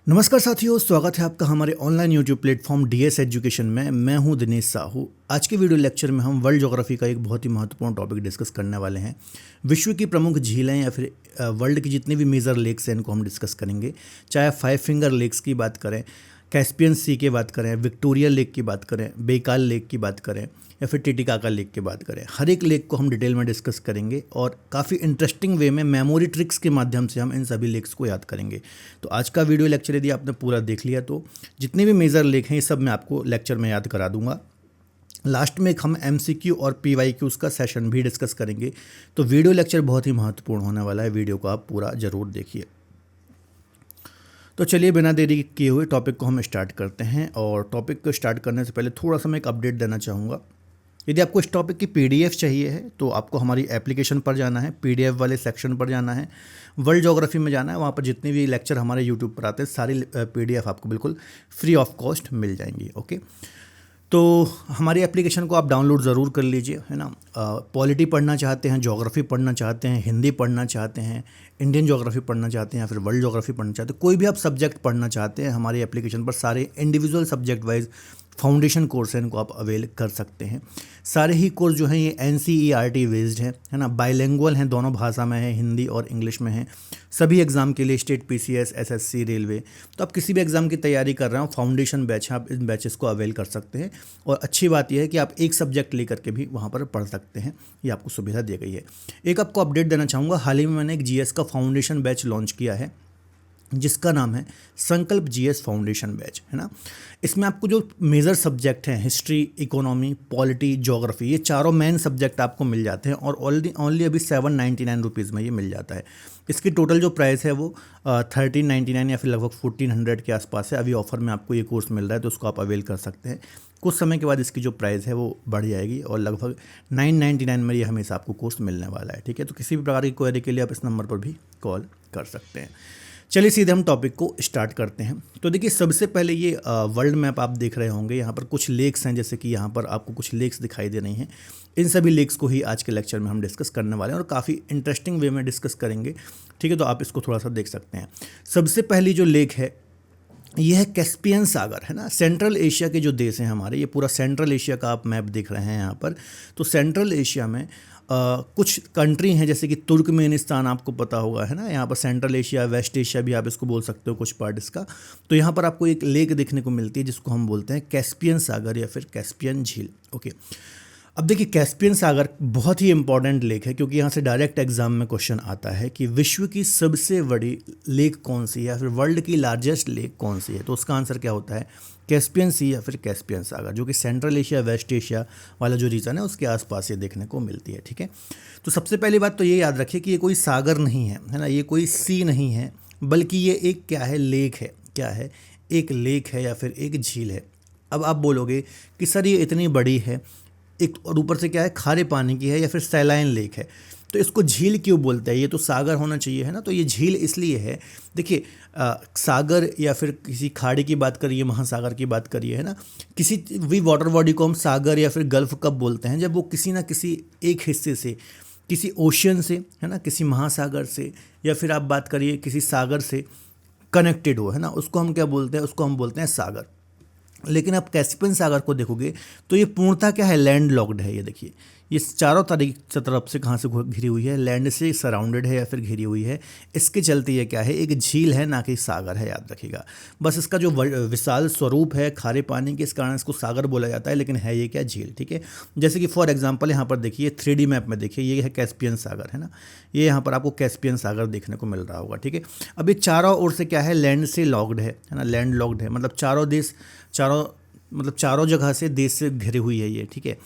नमस्कार साथियों, स्वागत है आपका हमारे online YouTube platform DS education में। मैं हूं दिनेश साहू। आज के वीडियो लेक्चर में हम वर्ल्ड ज्योग्राफी का एक बहुत ही महत्वपूर्ण टॉपिक डिस्कस करने वाले हैं। विश्व की प्रमुख झीलें या फिर वर्ल्ड की जितनी भी मेजर लेक्स हैं इनको हम डिस्कस करेंगे। चाहे 5 फिंगर लेक्स की बात करें, कैस्पियन सी की बात करें, विक्टोरिया लेक की बात करें, बेकाल लेक की बात करें या फिर टिटिकाका लेक की बात करें, हर एक लेक को हम डिटेल में डिस्कस करेंगे और काफ़ी इंटरेस्टिंग वे में मेमोरी ट्रिक्स के माध्यम से हम इन सभी लेक्स को याद करेंगे। तो आज का वीडियो लेक्चर यदि आपने पूरा देख लिया तो जितने भी मेजर लेक हैं ये सब मैं आपको लेक्चर में याद करा दूंगा। लास्ट में हम MCQ और PYQs का सेशन भी डिस्कस करेंगे। तो वीडियो लेक्चर बहुत ही महत्वपूर्ण होने वाला है, वीडियो को आप पूरा ज़रूर देखिए। तो चलिए बिना देरी किए हुए टॉपिक को हम स्टार्ट करते हैं। और टॉपिक को स्टार्ट करने से पहले थोड़ा सा मैं एक अपडेट देना चाहूँगा। यदि आपको इस टॉपिक की PDF चाहिए है तो आपको हमारी एप्लीकेशन पर जाना है, PDF वाले सेक्शन पर जाना है, वर्ल्ड ज्योग्राफी में जाना है। वहाँ पर जितने भी लेक्चर हमारे यूट्यूब पर आते हैं सारी PDF आपको बिल्कुल फ्री ऑफ कॉस्ट मिल जाएंगी। ओके, तो हमारी एप्लीकेशन को आप डाउनलोड ज़रूर कर लीजिए, है ना। पॉलिटी पढ़ना चाहते हैं, ज्योग्राफी पढ़ना चाहते हैं, हिंदी पढ़ना चाहते हैं, इंडियन ज्योग्राफी पढ़ना चाहते हैं या फिर वर्ल्ड ज्योग्राफी पढ़ना चाहते हैं, कोई भी आप सब्जेक्ट पढ़ना चाहते हैं, हमारी एप्लीकेशन पर सारे individual subject wise foundation course हैं, इनको आप अवेल कर सकते हैं। सारे ही कोर्स जो हैं ये NCERT बेस्ड है ना, बाइलिंगुअल हैं, दोनों भाषा में है, हिंदी और इंग्लिश में है। सभी एग्ज़ाम के लिए स्टेट PCS, SSC, रेलवे, तो आप किसी भी एग्ज़ाम की तैयारी कर रहे हो, फाउंडेशन बैच है, आप इन बैचेस को अवेल कर सकते हैं। और अच्छी बात यह है कि आप एक सब्जेक्ट लेकर के भी वहाँ पर पढ़ सकते हैं, ये आपको सुविधा दी गई है। एक आपको अपडेट देना चाहूँगा, हाल ही में मैंने एक GS का फाउंडेशन बैच लॉन्च किया है जिसका नाम है संकल्प GS फाउंडेशन बैच, है ना। इसमें आपको जो मेजर सब्जेक्ट हैं, हिस्ट्री, इकोनॉमी, पॉलिटी, ज्योग्राफी, ये चारों मेन सब्जेक्ट आपको मिल जाते हैं और ओनली अभी 799 रुपीज़ में ये मिल जाता है। इसकी टोटल जो प्राइस है वो 1399 या फिर लगभग 1400 के आसपास है। अभी ऑफर में आपको ये कोर्स मिल रहा है तो उसको आप अवेल कर सकते हैं। कुछ समय के बाद इसकी जो प्राइस है वो बढ़ जाएगी और लगभग 999 में ये हमेशा आपको कोर्स मिलने वाला है, ठीक है। तो किसी भी प्रकार की क्वेरी के लिए आप इस नंबर पर भी कॉल कर सकते हैं। चलिए सीधे हम टॉपिक को स्टार्ट करते हैं। तो देखिए, सबसे पहले ये वर्ल्ड मैप आप देख रहे होंगे, यहाँ पर कुछ लेक्स हैं, जैसे कि यहाँ पर आपको कुछ लेक्स दिखाई दे रही हैं। इन सभी लेक्स को ही आज के लेक्चर में हम डिस्कस करने वाले हैं और काफ़ी इंटरेस्टिंग वे में डिस्कस करेंगे, ठीक है। तो आप इसको थोड़ा सा देख सकते हैं। सबसे पहली जो लेक है ये है कैस्पियन सागर, है ना। सेंट्रल एशिया के जो देश हैं हमारे, ये पूरा सेंट्रल एशिया का आप मैप देख रहे हैं यहाँ पर। तो सेंट्रल एशिया में कुछ कंट्री हैं जैसे कि तुर्कमेनिस्तान, आपको पता होगा, है ना। यहाँ पर सेंट्रल एशिया, वेस्ट एशिया भी आप इसको बोल सकते हो कुछ पार्ट इसका। तो यहाँ पर आपको एक लेक देखने को मिलती है जिसको हम बोलते हैं कैस्पियन सागर या फिर कैस्पियन झील। ओके, अब देखिए, कैस्पियन सागर बहुत ही इंपॉर्टेंट लेक है क्योंकि यहाँ से डायरेक्ट एग्जाम में क्वेश्चन आता है कि विश्व की सबसे बड़ी लेक कौन सी है या फिर वर्ल्ड की लार्जेस्ट लेक कौन सी है। तो उसका आंसर क्या होता है, कैस्पियन सी या फिर कैस्पियन सागर, जो कि सेंट्रल एशिया, वेस्ट एशिया वाला जो रीजन है उसके आसपास ये देखने को मिलती है, ठीक है। तो सबसे पहली बात तो ये याद रखिए कि ये कोई सागर नहीं है ना, ये कोई सी नहीं है, बल्कि ये एक क्या है, लेक है। क्या है, एक लेक है या फिर एक झील है। अब आप बोलोगे कि सर ये इतनी बड़ी है, एक और ऊपर से क्या है, खारे पानी की है या फिर सैलाइन लेक है, तो इसको झील क्यों बोलते हैं, ये तो सागर होना चाहिए, है ना। तो ये झील इसलिए है, देखिए, सागर या फिर किसी खाड़ी की बात करिए, महासागर की बात करिए, है ना, किसी भी वाटर बॉडी को हम सागर या फिर गल्फ कब बोलते हैं, जब वो किसी ना किसी एक हिस्से से, किसी ओशियन से, है ना, किसी महासागर से या फिर आप बात करिए किसी सागर से कनेक्टेड हो, है ना, उसको हम क्या बोलते हैं, उसको हम बोलते हैं सागर। लेकिन आप कैस्पियन सागर को देखोगे तो ये पूर्णतः क्या है, लैंड लॉक्ड है। ये देखिए, ये चारों तरफ से कहाँ से घिरी हुई है, लैंड से सराउंडेड है या फिर घिरी हुई है। इसके चलते ये क्या है, एक झील है, ना कि सागर है, याद रखिएगा। बस इसका जो विशाल स्वरूप है खारे पानी के, इस कारण इसको सागर बोला जाता है, लेकिन है ये क्या, झील, ठीक है। जैसे कि फॉर एग्जाम्पल यहाँ पर देखिए 3D मैप में देखिए, ये है कैस्पियन सागर, है ना। ये यहाँ पर आपको कैस्पियन सागर देखने को मिल रहा होगा, ठीक है। अब ये चारों ओर से क्या है, लैंड से लॉक्ड है ना, लैंड लॉक्ड है, मतलब चारों जगह से देश से घिरी हुई है ये, ठीक है।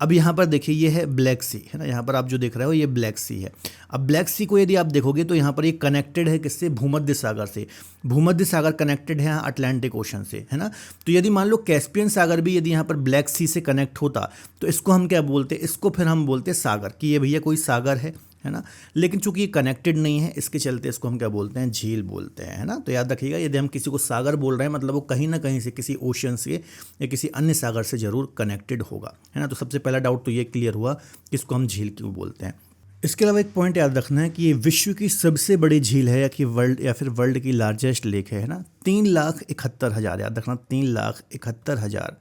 अब यहाँ पर देखिए, ये है ब्लैक सी, है ना, यहाँ पर आप जो देख रहे हो ये ब्लैक सी है। अब ब्लैक सी को यदि आप देखोगे तो यहाँ पर ये कनेक्टेड है किससे, भूमध्य सागर से। भूमध्य सागर कनेक्टेड है यहाँ अटलांटिक ओशन से, है ना। तो यदि मान लो कैस्पियन सागर भी यदि यहाँ पर ब्लैक सी से कनेक्ट होता तो इसको हम क्या बोलते, इसको फिर हम बोलते सागर, कि ये भैया कोई सागर है ना। लेकिन चूंकि ये कनेक्टेड नहीं है, इसके चलते इसको हम क्या बोलते हैं, झील बोलते हैं, है ना। तो याद रखिएगा, यदि हम किसी को सागर बोल रहे हैं मतलब वो कहीं ना कहीं से किसी ओशन से या किसी अन्य सागर से जरूर कनेक्टेड होगा, है ना। तो सबसे पहला डाउट तो ये क्लियर हुआ कि इसको हम झील क्यों बोलते हैं। इसके अलावा एक पॉइंट याद रखना है कि ये विश्व की सबसे बड़ी झील है या फिर वर्ल्ड की लार्जेस्ट लेक है ना। 3,71,000, याद रखना 3,71,000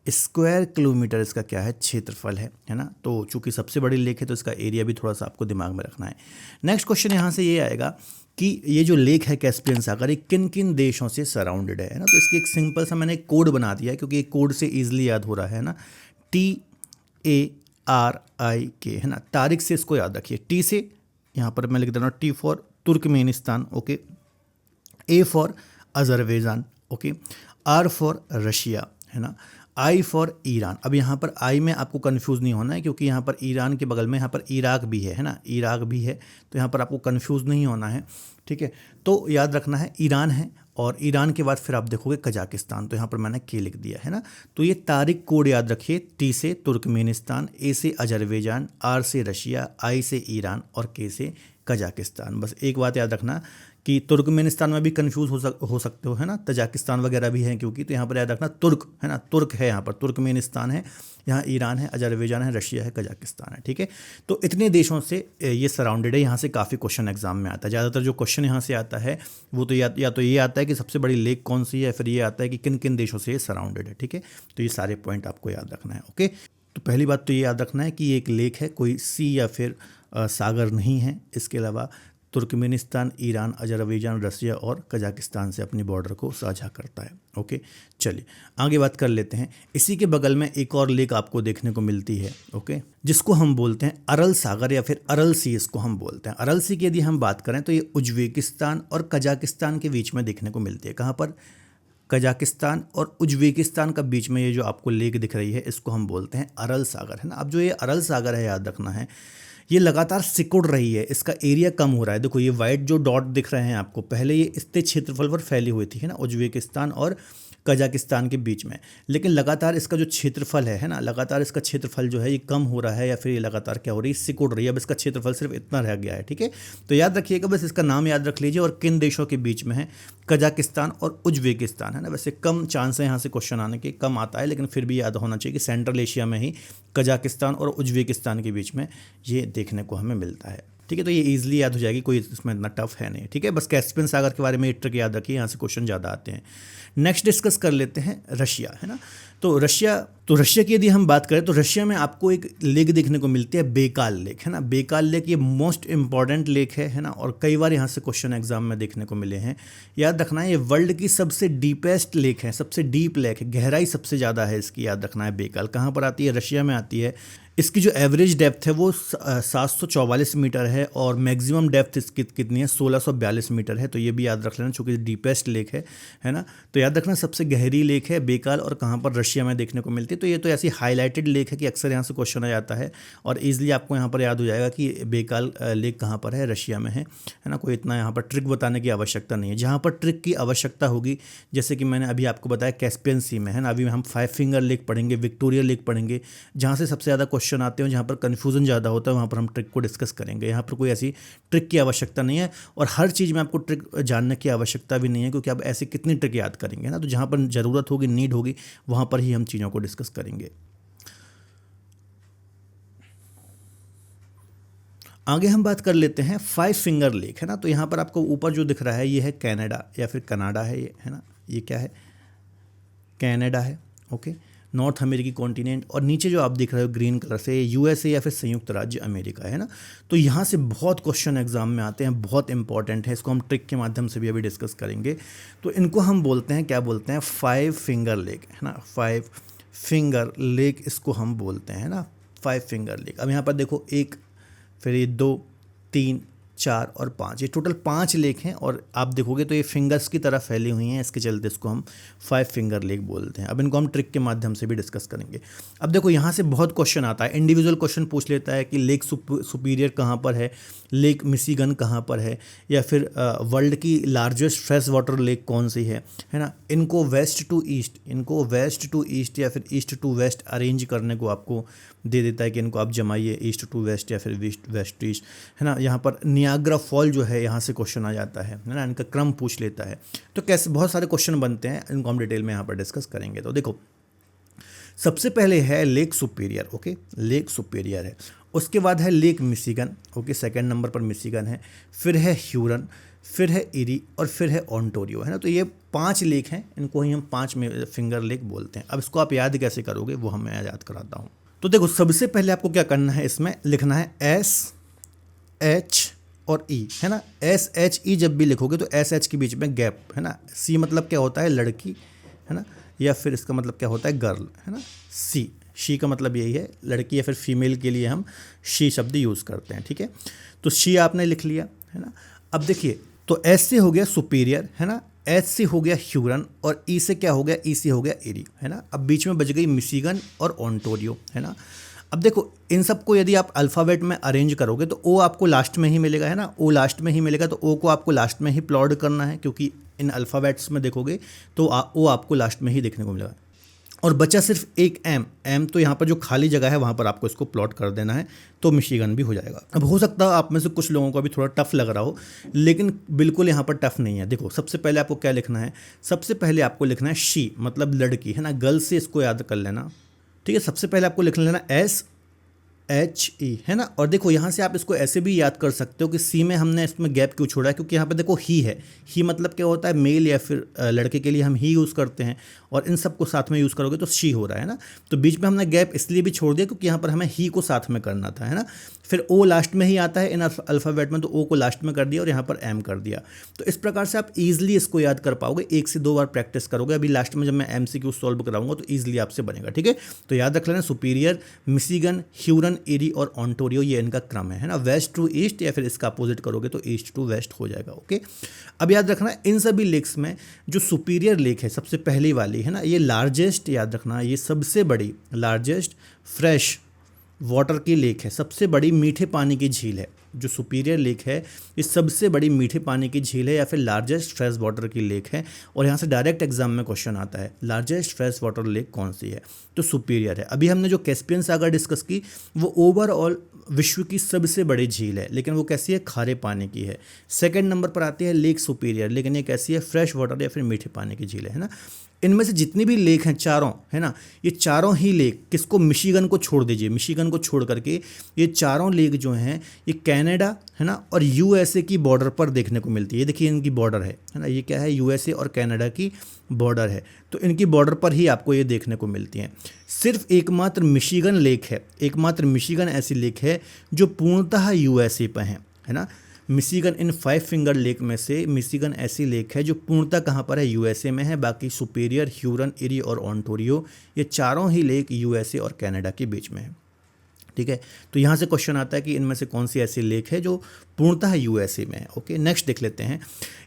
स्क्वायर किलोमीटर इसका क्या है, क्षेत्रफल है ना। तो चूंकि सबसे बड़ी लेक है तो इसका एरिया भी थोड़ा सा आपको दिमाग में रखना है। नेक्स्ट क्वेश्चन यहाँ से ये आएगा कि ये जो लेक है कैस्पियन सागर, ये किन किन देशों से सराउंडेड है ना। तो इसकी एक सिंपल सा मैंने एक कोड बना दिया है, क्योंकि एक कोड से ईजिली याद हो रहा है ना। TARIK है ना, तारीख से इसको याद रखिए। टी से यहाँ पर मैं लिख दे रहा हूँ, T for Turkmenistan, okay. A for Azerbaijan, okay. R for Russia, है ना। I for Iran. अब यहाँ पर I में आपको कंफ्यूज नहीं होना है, क्योंकि यहाँ पर ईरान के बगल में यहाँ पर इराक भी है ना, इराक भी है। तो यहाँ पर आपको कंफ्यूज नहीं होना है, ठीक है। तो याद रखना है ईरान है, और ईरान के बाद फिर आप देखोगे कजाकिस्तान। तो यहाँ पर मैंने के लिख दिया है ना। तो ये तारीख कोड याद रखिए। टी से तुर्कमेनिस्तान, A से अजरबैजान, R से रशिया, I से ईरान और K से कजाकिस्तान। बस एक बात याद रखना कि तुर्कमेनिस्तान में भी कंफ्यूज हो सकते हो, है ना। तजाकिस्तान वगैरह भी है क्योंकि, तो यहाँ पर याद रखना तुर्क है ना, तुर्क है यहाँ पर, तुर्कमेनिस्तान है, यहाँ ईरान है, अजरबैजान है, रशिया है, कजाकिस्तान है, ठीक है। तो इतने देशों से ये सराउंडेड है। यहाँ से काफ़ी क्वेश्चन एग्जाम में आता है। ज़्यादातर जो क्वेश्चन यहाँ से आता है वो तो या तो ये आता है कि सबसे बड़ी लेक कौन सी है, फिर ये आता है कि किन किन देशों से ये सराउंडेड है, ठीक है। तो ये सारे पॉइंट आपको याद रखना है, ओके। तो पहली बात तो ये याद रखना है कि ये एक लेक है, कोई सी या फिर सागर नहीं है। इसके अलावा तुर्कमेनिस्तान, ईरान, अजरबैजान, रसिया और कजाकिस्तान से अपनी बॉर्डर को साझा करता है, ओके। चलिए आगे बात कर लेते हैं। इसी के बगल में एक और लेक आपको देखने को मिलती है, ओके, जिसको हम बोलते हैं अरल सागर या फिर अरल सी, इसको हम बोलते हैं। अरल सी की यदि हम बात करें तो ये उज्बेकिस्तान और कजाकिस्तान के बीच में देखने को मिलती है। कहाँ पर? कजाकिस्तान और उज्बेकिस्तान का बीच में ये जो आपको लेक दिख रही है, इसको हम बोलते हैं अरल सागर, है ना। अब जो ये अरल सागर है, याद रखना है, ये लगातार सिकुड़ रही है, इसका एरिया कम हो रहा है। देखो ये वाइट जो डॉट दिख रहे हैं आपको, पहले ये इतने क्षेत्रफल पर फैली हुई थी, है ना, उज्बेकिस्तान और कजाकिस्तान के बीच में। लेकिन लगातार इसका जो क्षेत्रफल है ना, लगातार इसका क्षेत्रफल जो है ये कम हो रहा है, या फिर ये लगातार क्या हो रही है, सिकुड़ रही है। अब इसका क्षेत्रफल सिर्फ इतना रह गया है, ठीक है। तो याद रखिएगा, बस इसका नाम याद रख लीजिए, और किन देशों के बीच में है, कजाकिस्तान और उज्बेकिस्तान, है ना। वैसे कम चांस है यहाँ से क्वेश्चन आने के, कम आता है, लेकिन फिर भी याद होना चाहिए कि सेंट्रल एशिया में ही कजाकिस्तान और उज्बेकिस्तान के बीच में ये देखने को हमें मिलता है, ठीक है। तो ये इजीली याद हो जाएगी, कोई इसमें इतना टफ है नहीं, ठीक है। बस कैस्पियन सागर के बारे में एक ट्रिक याद रखिए, यहाँ से क्वेश्चन ज़्यादा आते हैं। नेक्स्ट डिस्कस कर लेते हैं रशिया, है ना। तो रशिया की यदि हम बात करें तो रशिया में आपको एक लेक देखने को मिलती है, बेकाल लेक, है ना। बेकाल लेक ये मोस्ट इंपॉर्टेंट लेक है ना, और कई बार यहाँ से क्वेश्चन एग्जाम में देखने को मिले हैं। याद रखना है ये वर्ल्ड की सबसे डीपेस्ट लेक है, सबसे डीप लेक है, गहराई सबसे ज़्यादा है इसकी, याद रखना है। बेकाल कहाँ पर आती है? रशिया में आती है। इसकी जो एवरेज डेप्थ है वो 744 मीटर है, और मैक्सिमम डेप्थ इसकी कितनी है? 1642 मीटर है। तो ये भी याद रख लेना, चूँकि डीपेस्ट लेक है ना। तो याद रखना सबसे गहरी लेक है बेकाल, और कहाँ पर? रशिया में देखने को मिलती है। तो ये तो ऐसी हाईलाइटेड लेक है कि अक्सर यहाँ से क्वेश्चन आ जाता है, और ईजिली आपको यहाँ पर याद हो जाएगा कि बेकाल लेक कहाँ पर है, रशिया में है ना। कोई इतना यहाँ पर ट्रिक बताने की आवश्यकता नहीं है। जहाँ पर ट्रिक की आवश्यकता होगी, जैसे कि मैंने अभी आपको बताया कैस्पियन सी में, है ना। अभी हम 5 फिंगर लेक पढ़ेंगे, विक्टोरिया लेक पढ़ेंगे, जहाँ से सबसे ज़्यादा क्वेश्चन आते हैं, जहाँ पर कन्फ्यूजन ज़्यादा होता है, वहाँ पर हम ट्रिक को डिस्कस करेंगे। यहाँ पर कोई ऐसी ट्रिक की आवश्यकता नहीं है, और हर चीज़ में आपको ट्रिक जानने की आवश्यकता भी नहीं है, क्योंकि आप ऐसे कितनी ट्रिक याद करेंगे ना। तो जहाँ पर ज़रूरत होगी, नीड होगी, वहाँ पर ही हम चीज़ों को डिस्कस करेंगे। आगे हम बात कर लेते हैं 5 फिंगर लेक, है ना। तो यहाँ पर आपको ऊपर जो दिख रहा है ये है कनाडा या फिर कनाडा है ये, है ना। ये क्या है? कनाडा है, ओके, नॉर्थ अमेरिकी कॉन्टिनेंट। और नीचे जो आप दिख रहे हो ग्रीन कलर से, यूएसए या फिर संयुक्त राज्य अमेरिका, है ना। तो यहाँ से बहुत क्वेश्चन एग्जाम में आते हैं, बहुत इंपॉर्टेंट है। इसको हम ट्रिक के माध्यम से भी अभी डिस्कस करेंगे। तो इनको हम बोलते हैं, क्या बोलते हैं? 5 फिंगर लेक, है ना। 5 फिंगर लेक इसको हम बोलते हैं ना, 5 फिंगर लेक। अब यहाँ पर देखो, 1, फिर ये 2, 3, 4 और 5, ये टोटल 5 लेक हैं, और आप देखोगे तो ये फिंगर्स की तरह फैली हुई हैं, इसके चलते इसको हम 5 फिंगर लेक बोलते हैं। अब इनको हम ट्रिक के माध्यम से भी डिस्कस करेंगे। अब देखो यहाँ से बहुत क्वेश्चन आता है, इंडिविजुअल क्वेश्चन पूछ लेता है कि लेक सुपीरियर कहाँ पर है, लेक मिशिगन कहाँ पर है, या फिर वर्ल्ड की लार्जेस्ट फ्रेश वाटर लेक कौन सी है ना। इनको वेस्ट टू ईस्ट या फिर ईस्ट टू वेस्ट अरेंज करने को आपको दे देता है कि इनको आप जमाइए, ईस्ट टू वेस्ट या फिर वेस्ट टू ईस्ट, है ना। यहाँ पर नियाग्रा फॉल जो है, यहाँ से क्वेश्चन आ जाता है ना, इनका क्रम पूछ लेता है। तो कैसे बहुत सारे क्वेश्चन बनते हैं, इनको हम डिटेल में यहाँ पर डिस्कस करेंगे। तो देखो, सबसे पहले है lake superior, okay, lake superior है। उसके बाद है lake Michigan, okay, second number पर मिशिगन है। फिर है ह्यूरन, फिर है इरी और फिर है ओंटारियो, है ना। तो ये 5 लेक हैं, इनको ही हम 5 फिंगर लेक बोलते हैं। अब इसको आप याद कैसे करोगे वो मैं याद कराता हूँ। तो देखो, सबसे पहले आपको क्या करना है, इसमें लिखना है एस एच और ई, है ना। एस एच ई जब भी लिखोगे तो एस एच के बीच में गैप, है ना। सी मतलब क्या होता है, लड़की, है ना, या फिर इसका मतलब क्या होता है, गर्ल, है ना। शी का मतलब यही है, लड़की या फिर फीमेल के लिए हम शी शब्द यूज़ करते हैं, ठीक है। तो शी आपने लिख लिया, है ना। अब देखिए, तो एस से हो गया सुपीरियर, है ना, एच से हो गया ह्यूरन और ई से क्या हो गया, ई से हो गया इरी, है ना। अब बीच में बच गई मिशिगन और ओंटारियो, है ना। अब देखो, इन सबको यदि आप अल्फ़ाबेट में अरेंज करोगे तो ओ आपको लास्ट में ही मिलेगा, है ना। ओ लास्ट में ही मिलेगा, तो ओ को आपको लास्ट में ही प्लॉट करना है, क्योंकि इन अल्फ़ाबेट्स में देखोगे तो ओ आपको लास्ट में ही देखने को मिलेगा। और बचा सिर्फ एक एम तो यहाँ पर जो खाली जगह है वहाँ पर आपको इसको प्लॉट कर देना है, तो मिशिगन भी हो जाएगा। अब हो सकता है आप में से कुछ लोगों को अभी थोड़ा टफ लग रहा हो, लेकिन बिल्कुल यहाँ पर टफ नहीं है। देखो, सबसे पहले आपको क्या लिखना है, सबसे पहले आपको लिखना है शी मतलब लड़की, है ना। गर्ल से इसको याद कर लेना, ठीक है। सबसे पहले आपको लिख लेना एस एच ई, है ना। और देखो, यहाँ से आप इसको ऐसे भी याद कर सकते हो कि सी में हमने इसमें गैप क्यों छोड़ा है, क्योंकि यहाँ पे देखो ही है। ही मतलब क्या होता है, मेल या फिर लड़के के लिए हम ही यूज़ करते हैं, और इन सबको साथ में यूज़ करोगे तो शी हो रहा है ना। तो बीच में हमने गैप इसलिए भी छोड़ दिया क्योंकि यहाँ पर हमें ही को साथ में करना था, है ना। फिर ओ लास्ट में ही आता है इन अल्फ़ाबेट में, तो ओ को लास्ट में कर दिया और यहाँ पर एम कर दिया। तो इस प्रकार से आप ईजिली इसको याद कर पाओगे, 1 से 2 बार प्रैक्टिस करोगे। अभी लास्ट में जब मैं MCQ सॉल्व कराऊंगा तो ईजिली आपसे बनेगा, ठीक है। तो याद रख लेना, सुपीरियर, मिशिगन, ह्यूरन, इरी और ओंटारियो, ये इनका क्रम है ना। वेस्ट टू ईस्ट, या फिर इसका अपोजिट करोगे तो ईस्ट टू वेस्ट हो जाएगा, ओके। अब याद रखना, इन सभी लेक्स में जो सुपीरियर लेक है, सबसे पहली वाली, है ना, ये लार्जेस्ट, याद रखना, ये सबसे बड़ी लार्जेस्ट फ्रेश वाटर की लेक है, सबसे बड़ी मीठे पानी की झील है। जो सुपीरियर लेक है ये सबसे बड़ी मीठे पानी की झील है, या फिर लार्जेस्ट फ्रेश वाटर की लेक है। और यहाँ से डायरेक्ट एग्जाम में क्वेश्चन आता है, लार्जेस्ट फ्रेश वाटर लेक कौन सी है, तो सुपीरियर है। अभी हमने जो कैस्पियन सागर डिस्कस की, वो ओवरऑल विश्व की सबसे बड़ी झील है, लेकिन वो कैसी है, खारे पानी की है। सेकंड नंबर पर आती है लेक सुपीरियर, लेकिन ये कैसी है, फ्रेश वाटर या फिर मीठे पानी की झील है ना। इनमें से जितनी भी लेक हैं चारों, है ना, ये चारों ही लेक, किसको, मिशिगन को छोड़ दीजिए, मिशिगन को छोड़ करके ये चारों लेक जो हैं ये कनाडा, है ना, और USA की बॉर्डर पर देखने को मिलती है। ये देखिए इनकी बॉर्डर है ना, ये क्या है, USA और कनाडा की बॉर्डर है। तो इनकी बॉर्डर पर ही आपको ये देखने को मिलती हैं। सिर्फ एकमात्र मिशिगन लेक है, एकमात्र मिशिगन ऐसी लेक है जो पूर्णतः USA पर है ना। मिशिगन, इन 5 फिंगर लेक में से मिशिगन ऐसी लेक है जो पूर्णतः कहाँ पर है, USA में है। बाकी सुपीरियर, ह्यूरन, इरी और ओंटारियो, ये चारों ही लेक USA और कनाडा के बीच में है, ठीक है। तो यहाँ से क्वेश्चन आता है कि इनमें से कौन सी ऐसी लेक है जो पूर्णतः USA में है, ओके। नेक्स्ट देख लेते हैं।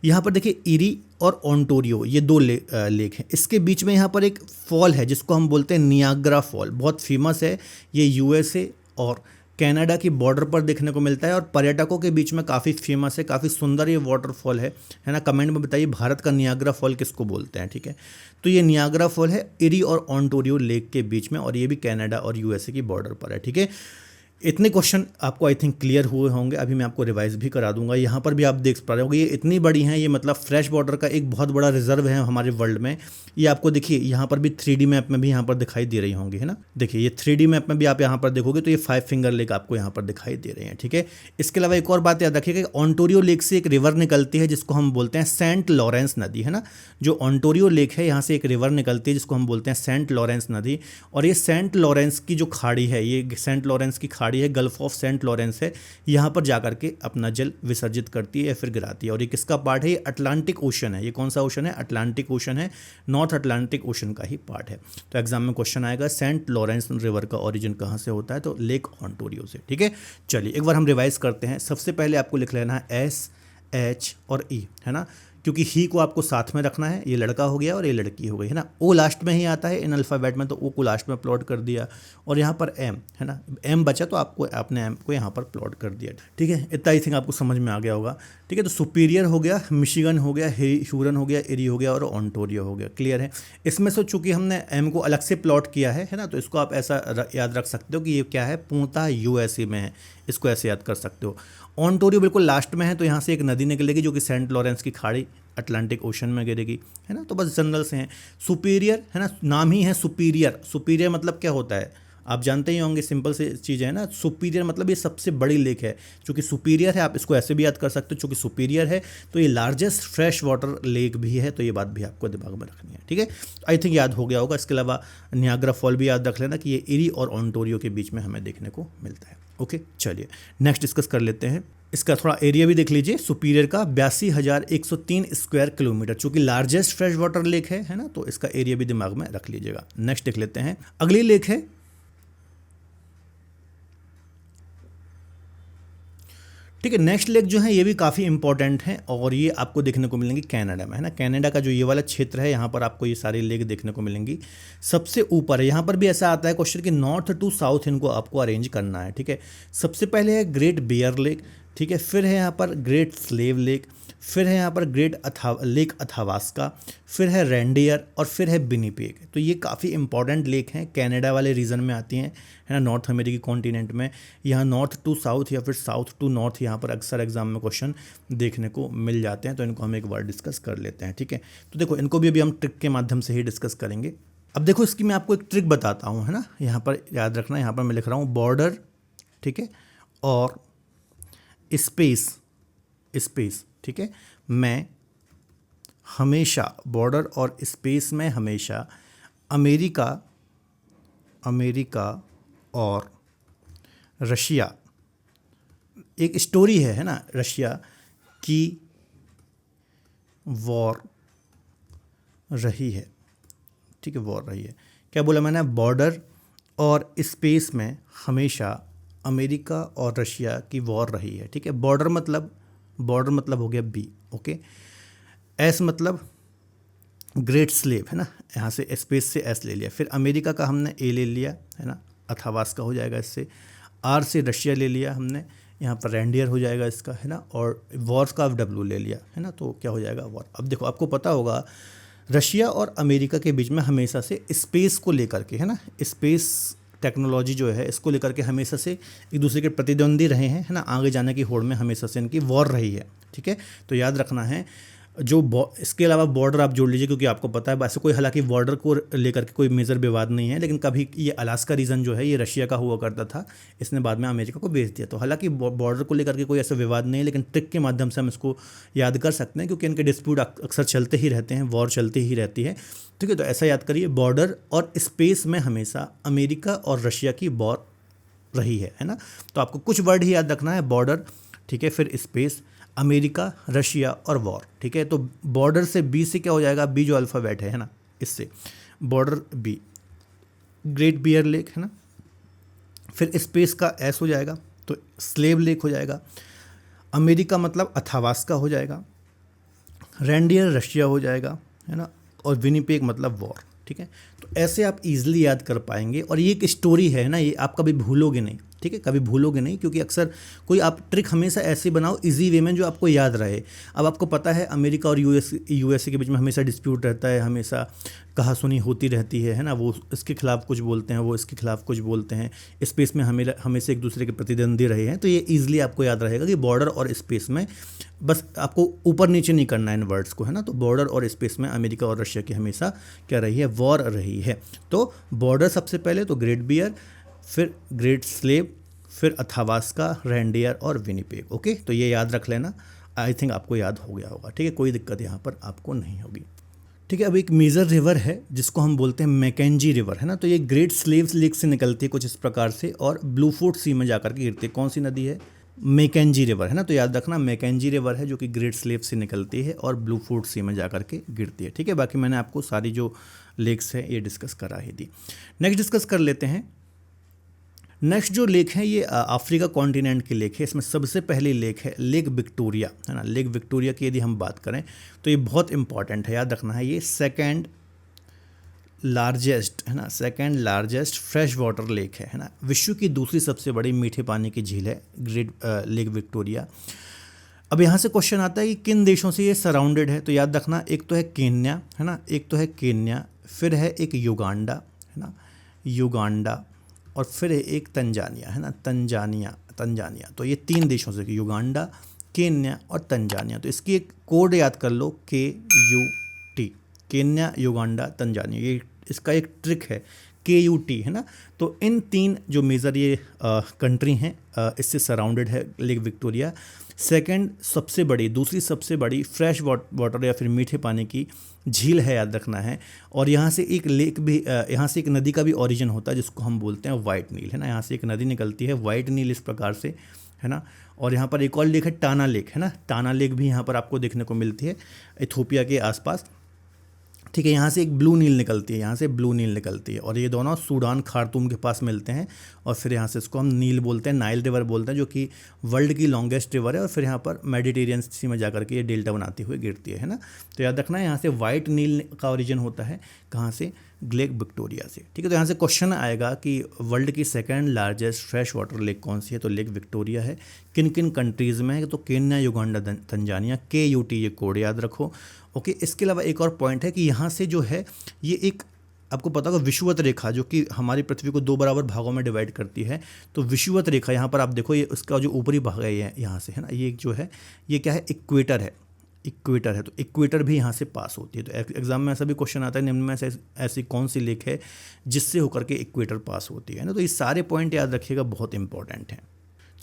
यहाँ पर देखिए इरी और ओंटारियो, ये 2 लेक हैं। इसके बीच में यहाँ पर एक फॉल है जिसको हम बोलते हैं नियाग्रा फॉल, बहुत फेमस है। ये USA और कनाडा की बॉर्डर पर देखने को मिलता है और पर्यटकों के बीच में काफ़ी फेमस है, काफ़ी सुंदर ये वाटरफॉल है ना। कमेंट में बताइए भारत का नियाग्रा फॉल किसको बोलते हैं, ठीक है। तो ये नियाग्रा फॉल है इरी और ओंटारियो लेक के बीच में, और ये भी कनाडा और USA की बॉर्डर पर है, ठीक है। इतने क्वेश्चन आपको आई थिंक क्लियर हुए होंगे। अभी मैं आपको रिवाइज भी करा दूंगा। यहाँ पर भी आप देख पा रहे होंगे ये इतनी बड़ी हैं, ये मतलब फ्रेश वाटर का एक बहुत बड़ा रिजर्व है हमारे वर्ल्ड में। ये आपको देखिए यहाँ पर भी 3D मैप में भी यहाँ पर दिखाई दे रही होंगी, है ना। देखिए ये 3D मैप में भी आप यहाँ पर देखोगे तो ये 5 फिंगर लेक आपको यहाँ पर दिखाई दे रहे हैं, ठीक है। इसके अलावा एक और बात याद रखिएगा, ओंटारियो लेक से एक रिवर निकलती है जिसको हम बोलते हैं सेंट लॉरेंस नदी, है ना। जो ओंटारियो लेक है यहाँ से एक रिवर निकलती है जिसको हम बोलते हैं सेंट लॉरेंस नदी। और ये सेंट लॉरेंस की जो खाड़ी है, ये सेंट लॉरेंस की खाड़ी है, गल्फ ऑफ सेंट लॉरेंस है, यहाँ पर जाकर के अपना जल विसर्जित करती है या फिर गिराती है। और ये किसका पार्ट है, ये अटलांटिक ओशन है। ये कौन सा ओशन है, अटलांटिक ओशन है, नॉर्थ अटलांटिक ओशन का ही पार्ट है। तो एग्जाम में क्वेश्चन आएगा सेंट लॉरेंस रिवर का ओरिजिन कहाँ से होता है, तो लेक ओंटारियो से, ठीक है। चलिए एक बार हम रिवाइज करते हैं। सबसे पहले आपको लिख लेना है S H और E, है ना, क्योंकि ही को आपको साथ में रखना है। ये लड़का हो गया और ये लड़की हो गई, है ना। ओ लास्ट में ही आता है इन अल्फ़ाबेट में, तो ओ को लास्ट में प्लॉट कर दिया। और यहाँ पर एम, है ना, एम बचा तो आपने एम को यहाँ पर प्लॉट कर दिया, ठीक है। इतना आई थिंक आपको समझ में आ गया होगा, ठीक है। तो सुपीरियर हो गया, मिशिगन हो गया, ह्यूरन हो गया, इरी हो गया और ओंटारियो हो गया, क्लियर है। इसमें से चूंकि हमने एम को अलग से प्लॉट किया है ना, तो इसको आप ऐसा याद रख सकते हो कि ये क्या है, पूर्णतः USA में है। इसको ऐसे याद कर सकते हो। ओंटारियो बिल्कुल लास्ट में है, तो यहाँ से एक नदी निकलेगी जो कि सेंट लॉरेंस की खाड़ी अटलांटिक ओशन में गिरेगी, है ना। तो बस जनरल से हैं। सुपीरियर है ना, नाम ही है सुपीरियर। सुपीरियर मतलब क्या होता है आप जानते ही होंगे, सिंपल से चीज़ है ना। सुपीरियर मतलब ये सबसे बड़ी लेक है। चूँकि सुपीरियर है, आप इसको ऐसे भी याद कर सकते हो, चूँकि सुपीरियर है तो ये लार्जेस्ट फ्रेश वाटर लेक भी है। तो ये बात भी आपको दिमाग में रखनी है, ठीक है। आई थिंक याद हो गया होगा। इसके अलावा नियाग्रा फॉल भी याद रख लेना कि ये इरी और ओंटारियो के बीच में हमें देखने को मिलता है। ओके, चलिए नेक्स्ट डिस्कस कर लेते हैं। इसका थोड़ा एरिया भी देख लीजिए। सुपीरियर का 82,103 स्क्वायर किलोमीटर, चूँकि लार्जेस्ट फ्रेश वाटर लेक है ना, तो इसका एरिया भी दिमाग में रख लीजिएगा। नेक्स्ट देख लेते हैं। अगली लेक है, ठीक है। नेक्स्ट लेक जो है ये भी काफ़ी इंपॉर्टेंट है और ये आपको देखने को मिलेंगी कनाडा में, है ना। कनाडा का जो ये वाला क्षेत्र है, यहाँ पर आपको ये सारी लेक देखने को मिलेंगी। सबसे ऊपर है, यहाँ पर भी ऐसा आता है क्वेश्चन कि नॉर्थ टू साउथ इनको आपको अरेंज करना है, ठीक है। सबसे पहले है ग्रेट बियर लेक, ठीक है। फिर है यहाँ पर ग्रेट स्लेव लेक, फिर है यहाँ पर लेक अथावास्का, फिर है रेंडियर और फिर है विनिपेग। तो ये काफ़ी इंपॉर्टेंट लेक हैं, कनाडा वाले रीजन में आती हैं, है ना, नॉर्थ अमेरिकी कॉन्टिनेंट में। यहाँ नॉर्थ टू साउथ या फिर साउथ टू नॉर्थ यहाँ पर अक्सर एग्जाम में क्वेश्चन देखने को मिल जाते हैं। तो इनको हम एक बार डिस्कस कर लेते हैं, ठीक है। तो देखो इनको भी अभी हम ट्रिक के माध्यम से ही डिस्कस करेंगे। अब देखो इसकी मैं आपको एक ट्रिक बताता हूँ, है ना। यहाँ पर याद रखना, यहाँ पर मैं लिख रहा हूँ बॉर्डर, ठीक है, और स्पेस, ठीक है। मैं हमेशा बॉर्डर और स्पेस में हमेशा अमेरिका और रशिया, एक स्टोरी है ना, रशिया की वॉर रही है, ठीक है, वॉर रही है। क्या बोला मैंने, बॉर्डर और स्पेस में हमेशा अमेरिका और रशिया की वॉर रही है, ठीक है। बॉर्डर मतलब हो गया बी, ओके। एस मतलब ग्रेट स्लेव, है ना, यहाँ से स्पेस से एस ले लिया। फिर अमेरिका का हमने ए ले लिया, है ना, अथावास्का हो जाएगा इससे। आर से रशिया ले लिया हमने, यहाँ पर रेंडियर हो जाएगा इसका, है ना। और वॉर का डब्ल्यू ले लिया, है ना, तो क्या हो जाएगा, वॉर। अब देखो आपको पता होगा रशिया और अमेरिका के बीच में हमेशा से स्पेस को लेकर के, है ना, स्पेस टेक्नोलॉजी जो है इसको लेकर के हमेशा से एक दूसरे के प्रतिद्वंदी रहे हैं, है ना। आगे जाने की होड़ में हमेशा से इनकी वॉर रही है, ठीक है। तो याद रखना है जो इसके अलावा बॉर्डर आप जोड़ लीजिए, क्योंकि आपको पता है वैसे कोई हालांकि बॉर्डर को लेकर के कोई मेजर विवाद नहीं है, लेकिन कभी ये अलास्का रीजन जो है ये रशिया का हुआ करता था, इसने बाद में अमेरिका को बेच दिया। तो हालांकि बॉर्डर को लेकर के कोई ऐसा विवाद नहीं है, लेकिन ट्रिक के माध्यम से हम इसको याद कर सकते हैं, क्योंकि इनके डिस्प्यूट अक्सर चलते ही रहते हैं, वॉर चलती ही रहती है, ठीक है। तो ऐसा याद करिए, बॉर्डर और स्पेस में हमेशा अमेरिका और रशिया की वॉर रही है ना। तो आपको कुछ वर्ड ही याद रखना है, बॉर्डर, ठीक है, फिर स्पेस, अमेरिका, रशिया और वॉर, ठीक है। तो बॉर्डर से बी से क्या हो जाएगा, बी जो अल्फ़ाबेट है ना, इससे border b, Great Bear Lake, है ना। फिर स्पेस का एस हो जाएगा, तो स्लेव लेक हो जाएगा। अमेरिका मतलब अथावास्का हो जाएगा। रेंडियर रशिया हो जाएगा, है ना। और विनिपेग मतलब वॉर, ठीक है। तो ऐसे आप इजीली याद कर पाएंगे, और ये एक स्टोरी है ना, ये आप कभी भूलोगे नहीं, ठीक है, कभी भूलोगे नहीं, क्योंकि अक्सर कोई आप ट्रिक हमेशा ऐसे बनाओ इजी वे में जो आपको याद रहे। अब आपको पता है अमेरिका और यूएसए के बीच में हमेशा डिस्प्यूट रहता है, हमेशा कहासुनी होती रहती है ना। वो इसके खिलाफ कुछ बोलते हैं, वो इसके खिलाफ कुछ बोलते हैं। स्पेस में हमेशा एक दूसरे के प्रतिद्वंदी रहे हैं। तो ये ईजिली आपको याद रहेगा कि बॉर्डर और स्पेस में, बस आपको ऊपर नीचे नहीं करना है इन वर्ड्स को, है ना। तो बॉर्डर और स्पेस में अमेरिका और रशिया की हमेशा क्या रही है, वॉर रही है। तो बॉर्डर सबसे पहले तो ग्रेट बियर, फिर ग्रेट स्लेव, फिर अथावास्का, रेंडियर और विनिपेग, ओके। तो ये याद रख लेना, आई थिंक आपको याद हो गया होगा, ठीक है, कोई दिक्कत यहाँ पर आपको नहीं होगी, ठीक है। अब एक मेजर रिवर है जिसको हम बोलते हैं मैकेंजी रिवर, है ना। तो ये ग्रेट स्लेव्स लेक से निकलती है कुछ इस प्रकार से, और ब्लूफोर्ट सी में जाकर के गिरती है। कौन सी नदी है, मैकेंजी रिवर, है ना। तो याद रखना मैकेंजी रिवर है जो कि ग्रेट स्लेव से निकलती है और ब्लूफोर्ट सी में जाकर के गिरती है, ठीक है। बाकी मैंने आपको सारी जो लेक्स है ये डिस्कस करा ही दी। नेक्स्ट डिस्कस कर लेते हैं। नेक्स्ट जो लेक है ये अफ्रीका कॉन्टिनेंट की लेक है। इसमें सबसे पहली लेक है लेक विक्टोरिया, है ना। लेक विक्टोरिया की यदि हम बात करें तो ये बहुत इंपॉर्टेंट है, याद रखना है। ये सेकेंड लार्जेस्ट, है ना, second largest fresh water lake है ना। विश्व की दूसरी सबसे बड़ी मीठे पानी की झील है ग्रेट लेक विक्टोरिया। अब यहाँ से क्वेश्चन आता है कि किन देशों से ये सराउंडेड है। तो याद रखना, एक तो है केन्या, है ना, एक तो है केन्या, फिर है एक युगांडा, है ना, युगांडा, और फिर है एक तंजानिया, है ना, तंजानिया। तो ये 3 देशों से, युगांडा, केन्या और तंजानिया। तो इसकी एक कोड याद कर लो, KUT, केन्या, युगांडा, तंजानिया। ये इसका एक ट्रिक है, KUT, है ना। तो इन 3 जो मेजर ये कंट्री हैं इससे सराउंडेड है लेक विक्टोरिया। सेकंड सबसे बड़ी, दूसरी सबसे बड़ी फ्रेश वाटर या फिर मीठे पानी की झील है, याद रखना है। और यहाँ से एक लेक भी, यहाँ से एक नदी का भी ओरिजिन होता है जिसको हम बोलते हैं वाइट नील, है ना। यहाँ से एक नदी निकलती है वाइट नील इस प्रकार से, है ना। और यहाँ पर एक और लेक है टाना लेक, है ना। टाना लेक भी यहाँ पर आपको देखने को मिलती है इथोपिया के आसपास, ठीक है। यहाँ से एक ब्लू नील निकलती है, यहाँ से ब्लू नील निकलती है, और ये दोनों सूडान खार्तूम के पास मिलते हैं। और फिर यहाँ से इसको हम नील बोलते हैं, नाइल रिवर बोलते हैं, जो कि वर्ल्ड की लॉन्गेस्ट रिवर है। और फिर यहाँ पर मेडिटेरियन सी में जाकर के ये डेल्टा बनाती हुई गिरती है ना। तो याद रखना है, यहाँ से वाइट नील का ओरिजिन होता है, कहाँ से, लेक विक्टोरिया से, ठीक है। तो यहाँ से क्वेश्चन आएगा कि वर्ल्ड की second largest fresh water lake कौन सी है, तो लेक विक्टोरिया है। किन किन कंट्रीज़ में है, तो केन्या, युगांडा, तंजानिया, KUT, ये कोड याद रखो, ओके। इसके अलावा एक और पॉइंट है कि यहाँ से जो है ये एक, आपको पता होगा, विषुवत रेखा जो कि हमारी पृथ्वी को 2 बराबर भागों में डिवाइड करती है। तो विषुवत रेखा यहाँ पर आप देखो, ये उसका जो ऊपरी भाग है ये यहाँ से, है ना, ये जो है ये क्या है, इक्वेटर है, इक्वेटर है। तो इक्वेटर भी यहाँ से पास होती है। तो एग्जाम में ऐसा भी क्वेश्चन आता है, निम्न में से ऐसी कौन सी लेक है जिससे होकर के इक्वेटर पास होती है ना। तो ये सारे पॉइंट याद रखिएगा, बहुत इंपॉर्टेंट हैं।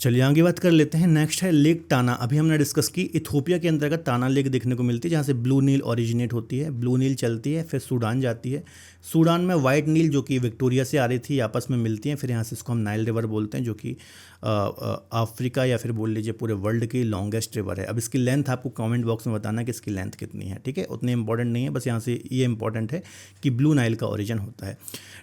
चलिए आगे बात कर लेते हैं। नेक्स्ट है लेक टाना। अभी हमने डिस्कस की, इथोपिया के अंतर्गत टाना लेक देखने को मिलती है, जहाँ से ब्लू नील ओरिजिनेट होती है। ब्लू नील चलती है, फिर सूडान जाती है। सूडान में वाइट नील जो कि विक्टोरिया से आ रही थी, आपस में मिलती हैं। फिर यहाँ से इसको हम नाइल रिवर बोलते हैं, जो कि अफ्रीका या फिर बोल लीजिए पूरे वर्ल्ड की लॉन्गेस्ट रिवर है। अब इसकी लेंथ आपको कमेंट बॉक्स में बताना कि इसकी लेंथ कितनी है, ठीक है। उतनी इंपॉर्टेंट नहीं है, बस यहाँ से ये इंपॉर्टेंट है कि ब्लू नाइल का ओरिजिन होता है।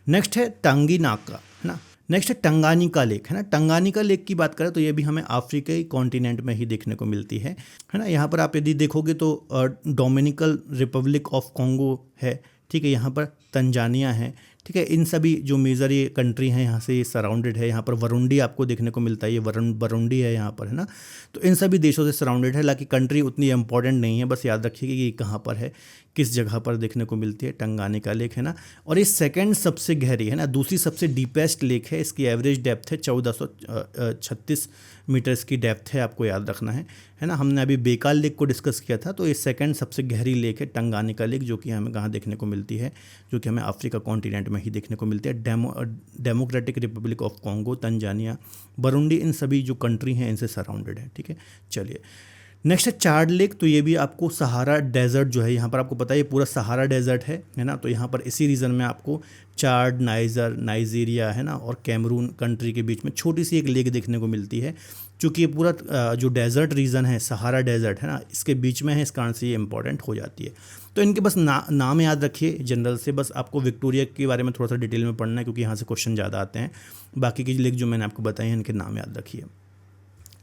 नेक्स्ट है टांगीनाका, है ना। नेक्स्ट है टंगानिका लेक, है ना। टंगानिका लेक की बात करें तो ये भी हमें अफ्रीकी कॉन्टिनेंट में ही देखने को मिलती है ना। यहाँ पर आप यदि देखोगे तो डोमिनिकन रिपब्लिक ऑफ कॉन्गो है, ठीक है। यहाँ पर तंजानिया है, ठीक है। इन सभी जो मेजर ये कंट्री हैं यहाँ से ये सराउंडेड है। यहाँ पर वरुंडी आपको देखने को मिलता है, ये वरुंडी है यहाँ पर, है ना। तो इन सभी देशों से सराउंडेड है। हालांकि कंट्री उतनी इंपॉर्टेंट नहीं है, बस याद रखिए कि ये कहाँ पर है, किस जगह पर देखने को मिलती है, टंगानिका लेक, है ना। और ये सेकंड सबसे गहरी, है ना, दूसरी सबसे डीपेस्ट लेक है। इसकी एवरेज डेप्थ है 1436 मीटर्स की डेप्थ है, आपको याद रखना है ना। हमने अभी बेकाल लेक को डिस्कस किया था, तो ये सेकंड सबसे गहरी लेक है टंगानिका लेक, जो कि हमें कहाँ देखने को मिलती है, जो कि हमें अफ्रीका कॉन्टिनेंट में ही देखने को मिलती है। Democratic Republic of Congo, Tanzania, Burundi, इन सभी जो कंट्री हैं इनसे सराउंडेड है, ठीक है। चलिए नेक्स्ट है चाड लेक। तो ये भी आपको सहारा डेजर्ट जो है, यहाँ पर आपको पता है ये पूरा सहारा डेजर्ट है ना। तो यहाँ पर इसी रीजन में आपको चाड, नाइजीरिया, है ना, और कैमरून कंट्री के बीच में छोटी सी एक लेक देखने को मिलती है, क्योंकि ये पूरा जो डेजर्ट रीजन है, सहारा डेजर्ट, है ना, इसके बीच में है, इस कारण से ये इंपॉर्टेंट हो जाती है। तो इनके बस नाम याद रखिए जनरल से, बस आपको विक्टोरिया के बारे में थोड़ा सा डिटेल में पढ़ना है, क्योंकि यहाँ से क्वेश्चन ज़्यादा आते हैं। बाकी की लेक जो मैंने आपको बताई हैं इनके नाम याद रखिए।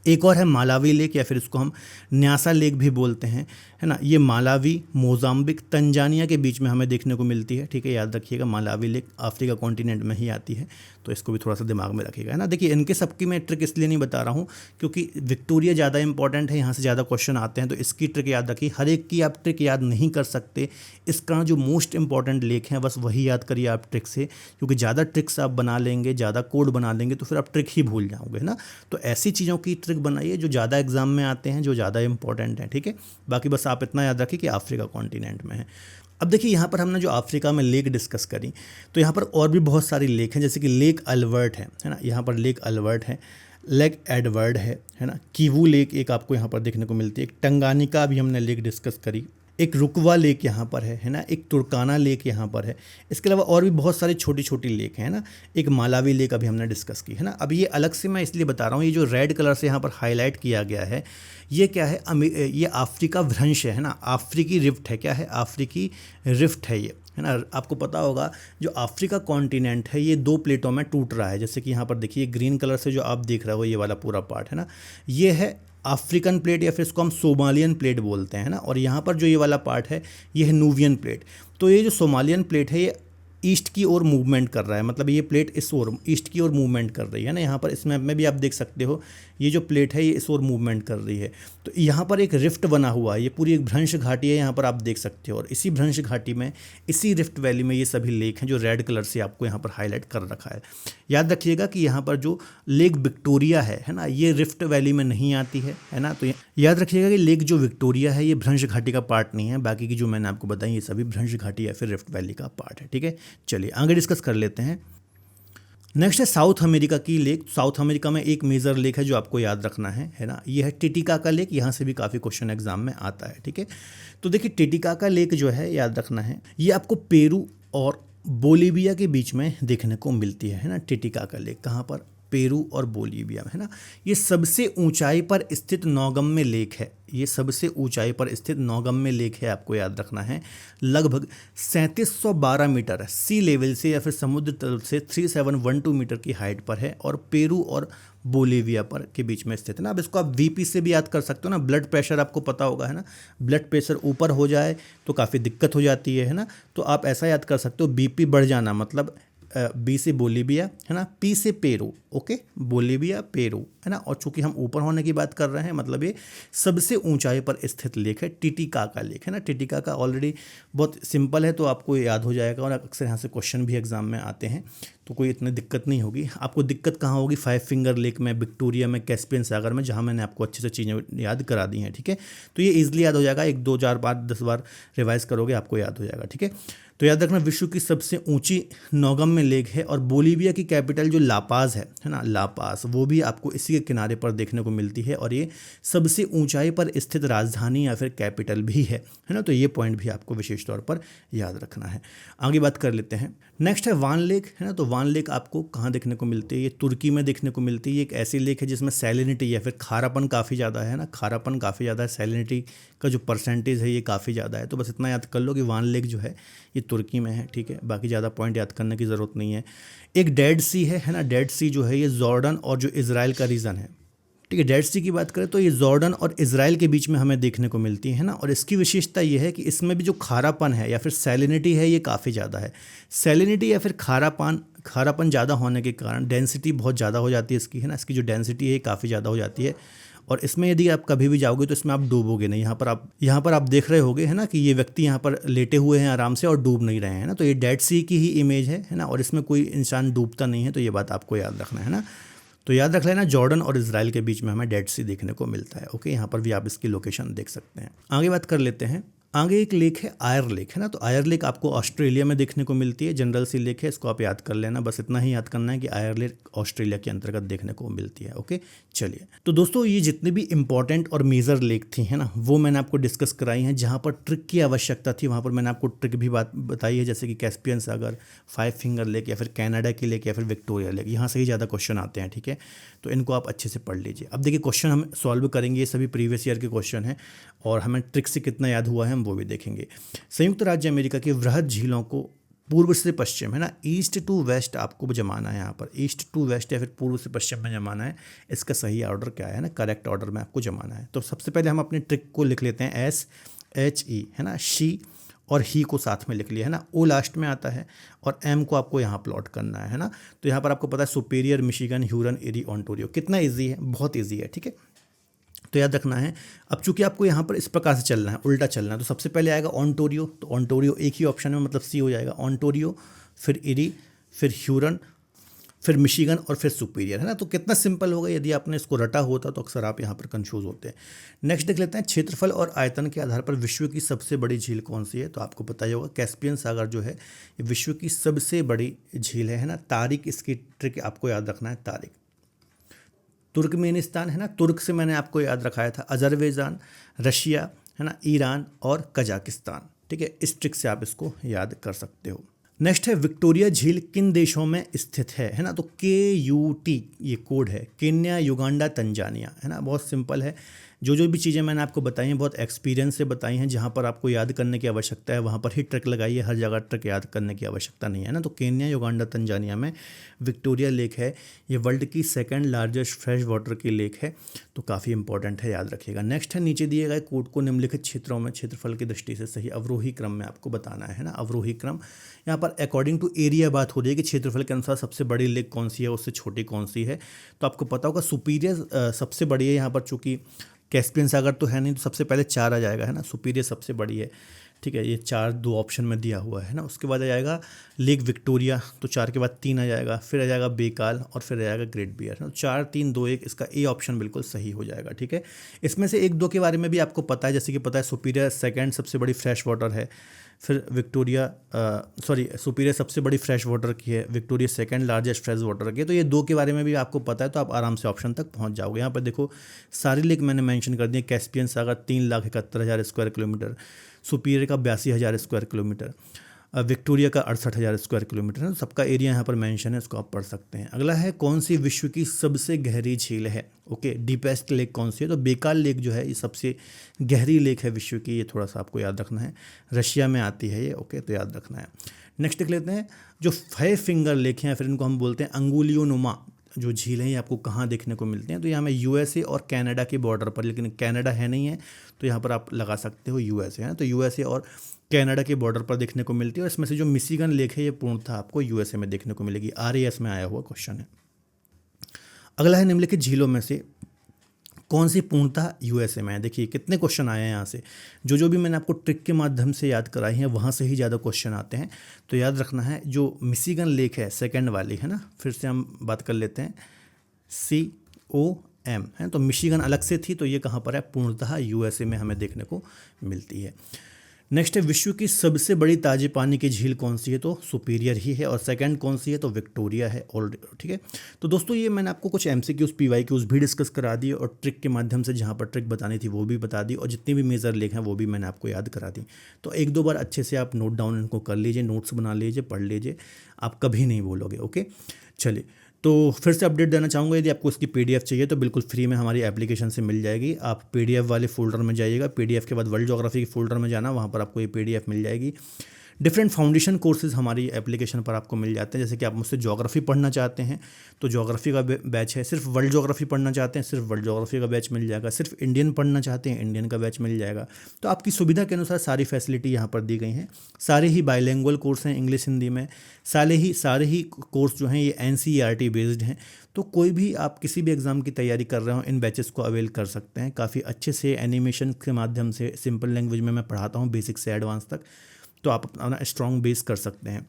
एक और है मालावी लेक, या फिर इसको हम न्यासा लेक भी बोलते हैं, है ना। ये मालावी, मोजाम्बिक, तंजानिया के बीच में हमें देखने को मिलती है, ठीक है। याद रखिएगा, मालावी लेक अफ्रीका कॉन्टिनेंट में ही आती है, तो इसको भी थोड़ा सा दिमाग में रखिएगा, है ना। देखिए इनके सबकी मैं ट्रिक इसलिए नहीं बता रहा हूँ क्योंकि विक्टोरिया ज़्यादा इंपॉर्टेंट है, यहाँ से ज़्यादा क्वेश्चन आते हैं, तो इसकी ट्रिक याद रखिए। हर एक की आप ट्रिक याद नहीं कर सकते, इस कारण जो मोस्ट इंपॉर्टेंट लेक हैं बस वही याद करिए आप ट्रिक से, क्योंकि ज़्यादा ट्रिक्स आप बना लेंगे, ज़्यादा कोड बना लेंगे तो फिर आप ट्रिक ही भूल जाओगे, है ना। तो ऐसी चीज़ों की ट्रिक बनाइए जो ज़्यादा एग्जाम में आते हैं, जो ज़्यादा इंपॉर्टेंट हैं, ठीक है। बाकी बस आप इतना याद रखिए कि अफ्रीका कॉन्टिनेंट में है। अब देखिए यहाँ पर हमने जो अफ्रीका में लेक डिस्कस करी, तो यहाँ पर और भी बहुत सारी लेक हैं, जैसे कि लेक अल्बर्ट है ना। यहाँ पर लेक अल्बर्ट है, लेक एडवर्ड है ना। कीवू लेक एक आपको यहाँ पर देखने को मिलती है। एक टंगानिका भी हमने लेक डिस्कस करी। एक रुकवा लेक यहाँ पर है ना। एक तुर्काना लेक यहाँ पर है। इसके अलावा और भी बहुत सारी छोटी छोटी लेक हैं ना। एक मालावी लेक अभी हमने डिस्कस की, है ना। अब ये अलग से मैं इसलिए बता रहा हूँ, ये जो रेड कलर से यहाँ पर हाईलाइट किया गया है, ये क्या है, ये अफ्रीका भ्रंश है ना। अफ्रीकी रिफ्ट है, क्या है, अफ्रीकी रिफ्ट है ये, है ना। आपको पता होगा जो अफ्रीका कॉन्टिनेंट है ये 2 प्लेटों में टूट रहा है, जैसे कि यहाँ पर देखिए ग्रीन कलर से जो आप देख रहे हो ये वाला पूरा पार्ट, है ना, ये है अफ्रीकन प्लेट, या फिर इसको हम सोमालियन प्लेट बोलते हैं ना। और यहाँ पर जो ये वाला पार्ट है ये है नूबियन प्लेट। तो ये जो सोमालियन प्लेट है ये ईस्ट की ओर मूवमेंट कर रहा है, मतलब ये प्लेट इस ओर ईस्ट की ओर मूवमेंट कर रही है ना। यहाँ पर इस मैप में भी आप देख सकते हो, ये जो प्लेट है ये इस ओर मूवमेंट कर रही है। तो यहाँ पर एक रिफ्ट बना हुआ है, ये पूरी एक भ्रंश घाटी है, यहाँ पर आप देख सकते हो। और इसी भ्रंश घाटी में, इसी रिफ्ट वैली में ये सभी लेक हैं जो रेड कलर से आपको यहाँ पर हाईलाइट कर रखा है। याद रखिएगा कि यहाँ पर जो लेक विक्टोरिया है ना, ये रिफ्ट वैली में नहीं आती है ना। तो याद रखिएगा कि लेक जो विक्टोरिया है ये भ्रंश घाटी का पार्ट नहीं है, बाकी की जो मैंने आपको बताई ये सभी भ्रंश घाटी या फिर रिफ्ट वैली का पार्ट है। ठीक है, चलिए आगे डिस्कस कर लेते हैं। नेक्स्ट है साउथ अमेरिका की लेक। साउथ अमेरिका में एक मेजर लेक है जो आपको याद रखना है ना, ये है टिटिकाका लेक। यहाँ से भी काफ़ी क्वेश्चन एग्जाम में आता है। ठीक है, तो देखिए टिटिकाका लेक जो है याद रखना है, ये आपको पेरू और बोलीविया के बीच में देखने को मिलती है ना। टिटिकाका लेक कहाँ पर? पेरू और बोलीविया में, है ना। ये सबसे ऊंचाई पर स्थित नौगम्य लेक है, ये सबसे ऊंचाई पर स्थित नौगम्य लेक है, आपको याद रखना है। लगभग 3712 मीटर सी लेवल से या फिर समुद्र तल से 3712 मीटर की हाइट पर है और पेरू और बोलीविया पर के बीच में स्थित है ना। अब इसको आप वीपी से भी याद कर सकते हो ना, ब्लड प्रेशर आपको पता होगा, है ना। ब्लड प्रेशर ऊपर हो जाए तो काफ़ी दिक्कत हो जाती है ना। तो आप ऐसा याद कर सकते हो, बीपी बढ़ जाना मतलब बी से बोलीविया, है ना, पी से पेरू, ओके, बोलीविया पेरू, है ना। और चूंकि हम ऊपर होने की बात कर रहे हैं, मतलब ये सबसे ऊंचाई पर स्थित लेक है, टिटिकाका लेक, है ना। टिटिकाका ऑलरेडी बहुत सिंपल है तो आपको याद हो जाएगा, और अक्सर यहाँ से क्वेश्चन भी एग्जाम में आते हैं, तो कोई इतनी दिक्कत नहीं होगी। आपको दिक्कत कहाँ होगी? 5 फिंगर लेक में, विक्टोरिया में, कैस्पियन सागर में, जहाँ मैंने आपको अच्छे से चीज़ें याद करा दी हैं। ठीक है, तो ये ईजिली याद हो जाएगा, 1 2 4 5 10 बार रिवाइज करोगे आपको याद हो जाएगा। ठीक है, तो याद रखना विश्व की सबसे ऊंची नौगम्य लेक है। और बोलीविया की कैपिटल जो लापाज है ना, लापाज, वो भी आपको इसी के किनारे पर देखने को मिलती है, और ये सबसे ऊंचाई पर स्थित राजधानी या फिर कैपिटल भी है ना। तो ये पॉइंट भी आपको विशेष तौर पर याद रखना है। आगे बात कर लेते हैं। नेक्स्ट है वान लेक, है ना। तो वान लेक आपको कहाँ देखने को मिलती है? ये तुर्की में देखने को मिलती है। ये एक ऐसी लेक है जिसमें सैलिनिटी या फिर खारापन काफ़ी ज़्यादा है ना, खारापन काफ़ी ज़्यादा है, सैलिनिटी का जो परसेंटेज है ये काफ़ी ज़्यादा है। तो बस इतना याद कर लो कि वान लेक जो है ये तुर्की में है। ठीक है, बाकी ज़्यादा पॉइंट याद करने की ज़रूरत नहीं है। एक डेड सी है ना, डेड सी जो है ये जॉर्डन और जो इजराइल का रीजन है। ठीक है, डेड सी की बात करें तो ये जॉर्डन और इजराइल के बीच में हमें देखने को मिलती है ना। और इसकी विशेषता ये है कि इसमें भी जो खारापन है या फिर सैलिनिटी है ये काफ़ी ज़्यादा है। सैलिनिटी या फिर खारापन ज़्यादा होने के कारण डेंसिटी बहुत ज़्यादा हो जाती है इसकी, है ना। इसकी जो डेंसिटी है ये काफ़ी ज़्यादा हो जाती है, और इसमें यदि आप कभी भी जाओगे तो इसमें आप डूबोगे नहीं। यहाँ पर आप देख रहे होगे, है ना, कि ये व्यक्ति यहाँ पर लेटे हुए हैं आराम से और डूब नहीं रहे हैं ना। तो ये डेड सी की ही इमेज है ना, और इसमें कोई इंसान डूबता नहीं है। तो ये बात आपको याद रखना है ना। तो याद रख लेना, जॉर्डन और इजराइल के बीच में हमें डेड सी देखने को मिलता है। ओके, यहाँ पर भी आप इसकी लोकेशन देख सकते हैं। आगे बात कर लेते हैं। आगे एक लेक है आयर लेक, है ना। तो आयर लेक आपको ऑस्ट्रेलिया में देखने को मिलती है, जनरल सी लेक है, इसको आप याद कर लेना। बस इतना ही याद करना है कि आयर लेक ऑस्ट्रेलिया के अंतर्गत देखने को मिलती है। ओके, चलिए, तो दोस्तों ये जितनी भी इंपॉर्टेंट और मेजर लेक थी, है ना, वो मैंने आपको डिस्कस कराई हैं। जहाँ पर ट्रिक की आवश्यकता थी वहाँ पर मैंने आपको ट्रिक भी बताई है, जैसे कि कैस्पियन सागर, 5 फिंगर लेक या फिर कनाडा की लेक या फिर विक्टोरिया लेक। यहाँ से ही ज़्यादा क्वेश्चन आते हैं। ठीक है, तो इनको आप अच्छे से पढ़ लीजिए। अब देखिए क्वेश्चन हम सॉल्व करेंगे, ये सभी प्रीवियस ईयर के क्वेश्चन हैं, और हमें ट्रिक से कितना याद हुआ है हम वो भी देखेंगे। संयुक्त राज्य अमेरिका की वृहद झीलों को पूर्व से पश्चिम, है ना, ईस्ट टू वेस्ट आपको जमाना है। यहाँ पर ईस्ट टू वेस्ट या फिर पूर्व से पश्चिम में जमाना है। इसका सही ऑर्डर क्या है ना, करेक्ट ऑर्डर में आपको जमाना है। तो सबसे पहले हम अपनी ट्रिक को लिख लेते हैं, SHE, है ना, शी और ही को साथ में लिख लिया, है ना। ओ लास्ट में आता है, और एम को आपको यहाँ प्लॉट करना है ना। तो यहाँ पर आपको पता है सुपीरियर, मिशिगन, ह्यूरन, एरी, ओंटारियो। कितना ईजी है, बहुत ईजी है। ठीक है, तो याद रखना है। अब चूंकि आपको यहाँ पर इस प्रकार से चलना है, उल्टा चलना है, तो सबसे पहले आएगा ओंटारियो। तो ओंटारियो एक ही ऑप्शन में, मतलब सी हो जाएगा, ओंटारियो, फिर एरी, फिर ह्यूरन, फिर मिशिगन और फिर सुपीरियर, है ना। तो कितना सिंपल होगा, यदि आपने इसको रटा होता तो अक्सर आप यहाँ पर कंफ्यूज होते हैं। नेक्स्ट देख लेते हैं, क्षेत्रफल और आयतन के आधार पर विश्व की सबसे बड़ी झील कौन सी है? तो आपको पता ही होगा, कैस्पियन सागर जो है ये विश्व की सबसे बड़ी झील है ना। तारीख, इसकी ट्रिक आपको याद रखना है, तारीख। तुर्कमेनिस्तान, है ना, तुर्क से मैंने आपको याद रखाया था, अजरबैजान, रशिया, है ना, ईरान और कजाकिस्तान। ठीक है, इस ट्रिक से आप इसको याद कर सकते हो। नेक्स्ट है, विक्टोरिया झील किन देशों में स्थित है ना। तो KUT ये कोड है, केन्या, युगांडा, तंजानिया, है ना। बहुत सिंपल है, जो जो भी चीज़ें मैंने आपको बताई हैं बहुत एक्सपीरियंस से बताई हैं, जहाँ पर आपको याद करने की आवश्यकता है वहाँ पर ही ट्रिक लगाइए, हर जगह ट्रिक याद करने की आवश्यकता नहीं है ना। तो केन्या, युगांडा, तंजानिया में विक्टोरिया लेक है, ये वर्ल्ड की सेकंड लार्जेस्ट फ्रेश वाटर की लेक है, तो काफ़ी इंपॉर्टेंट है, याद रखिएगा। नेक्स्ट है, नीचे दिए गए कोड को निम्नलिखित क्षेत्रों में क्षेत्रफल की दृष्टि से सही अवरोही क्रम में आपको बताना है ना। अवरोही क्रम यहाँ पर अकॉर्डिंग टू एरिया बात हो रही है कि क्षेत्रफल के अनुसार सबसे बड़ी लेक कौन सी है, उससे छोटी कौन सी है। तो आपको पता होगा सुपीरियर सबसे बड़ी है यहाँ पर, चूँकि कैस्पियन सागर तो है नहीं, तो सबसे पहले 4 आ जाएगा है ना। सुपीरियर सबसे बड़ी है, ठीक है, ये 4 2 ऑप्शन में दिया हुआ है ना। उसके बाद आ जाएगा लेक विक्टोरिया, तो 4 के बाद 3 आ जाएगा, फिर आ जाएगा बेकाल और फिर आ जाएगा ग्रेट बियर। तो 4 3 2 1 इसका ए ऑप्शन बिल्कुल सही हो जाएगा, ठीक है। इसमें से 1 2 के बारे में भी आपको पता है, जैसे कि पता है सुपीरियर सेकंड सबसे बड़ी फ्रेश वाटर है, फिर विक्टोरिया सुपीरियर सबसे बड़ी फ्रेश वाटर की है, Victoria second largest fresh water की है। तो ये 2 के बारे में भी आपको पता है, तो आप आराम से ऑप्शन तक पहुंच जाओगे। यहाँ पर देखो सारी लेक मैंने मेंशन कर दी। कैस्पियन सागर 3,71,000 स्क्वायर किलोमीटर, सुपीरियर का 82,000 स्क्वायर किलोमीटर, विक्टोरिया का 68,000 स्क्वायर किलोमीटर है। सबका एरिया यहाँ पर मेंशन है, इसको आप पढ़ सकते हैं। अगला है, कौन सी विश्व की सबसे गहरी झील है। ओके, डीपेस्ट लेक कौन सी है, तो बेकाल लेक जो है ये सबसे गहरी लेक है विश्व की, ये थोड़ा सा आपको याद रखना है, रशिया में आती है ये। ओके, तो याद रखना है। नेक्स्ट देख लेते हैं, जो 5 फिंगर लेक हैं, फिर इनको हम बोलते हैं अंगुलियों नुमा जो झीलें हैं, आपको कहाँ देखने को मिलती हैं। तो यहाँ में यूएसए और कनाडा के बॉर्डर पर, लेकिन कनाडा है नहीं है, तो यहाँ पर आप लगा सकते हो यूएसए है। तो यूएसए और कनाडा के बॉर्डर पर देखने को मिलती है। और इसमें से जो मिशिगन लेक है ये पूर्णतः आपको यूएसए में देखने को मिलेगी। आरएएस में आया हुआ क्वेश्चन है। अगला है, निम्नलिखित झीलों में से कौन सी पूर्णतः यूएसए में है। देखिए कितने क्वेश्चन आए हैं यहाँ से, जो जो भी मैंने आपको ट्रिक के माध्यम से याद कराई हैं वहाँ से ही ज़्यादा क्वेश्चन आते हैं। तो याद रखना है, जो मिशिगन लेक है सेकंड वाली है ना, फिर से हम बात कर लेते हैं, COM है, तो मिशिगन अलग से थी, तो ये कहाँ पर है, पूर्णतः यूएसए में हमें देखने को मिलती है। नेक्स्ट है, विश्व की सबसे बड़ी ताजे पानी की झील कौन सी है, तो सुपीरियर ही है। और सेकंड कौन सी है, तो विक्टोरिया है ऑलरेडी, ठीक है। तो दोस्तों ये मैंने आपको कुछ MCQs PYQs भी डिस्कस करा दिए, और ट्रिक के माध्यम से जहाँ पर ट्रिक बतानी थी वो भी बता दी, और जितनी भी मेजर लेख हैं वो भी मैंने आपको याद करा दी। तो 1-2 बार अच्छे से आप नोट डाउन इनको कर लीजिए, नोट्स बना लीजिए, पढ़ लीजिए, आप कभी नहीं भूलोगे। ओके, चलिए, तो फिर से अपडेट देना चाहूँगा, यदि आपको इसकी PDF चाहिए तो बिल्कुल फ्री में हमारी एप्लीकेशन से मिल जाएगी। आप PDF वाले फोल्डर में जाइएगा, PDF के बाद वर्ल्ड ज्योग्राफी के फोल्डर में जाना, वहाँ पर आपको ये PDF मिल जाएगी। डिफरेंट फाउंडेशन कोर्सेज हमारी एप्लीकेशन पर आपको मिल जाते हैं। जैसे कि आप मुझसे ज्योग्राफी पढ़ना चाहते हैं तो ज्योग्राफी का बैच है, सिर्फ वर्ल्ड ज्योग्राफी पढ़ना चाहते हैं सिर्फ वर्ल्ड ज्योग्राफी का बैच मिल जाएगा, सिर्फ इंडियन पढ़ना चाहते हैं इंडियन का बैच मिल जाएगा। तो आपकी सुविधा के अनुसार सारी फैसिलिटी यहाँ पर दी गई हैं। सारे ही बाइलिंगुअल कोर्स हैं, इंग्लिश हिंदी में। सारे ही कोर्स जो हैं ये NCERT बेस्ड हैं। तो कोई भी आप किसी भी एग्ज़ाम की तैयारी कर रहे हो, इन बैचेस को अवेल कर सकते हैं। काफ़ी अच्छे से एनिमेशन के माध्यम से सिंपल लैंग्वेज में मैं पढ़ाता हूँ, बेसिक से एडवांस तक, तो आप अपना स्ट्रॉन्ग बेस कर सकते हैं।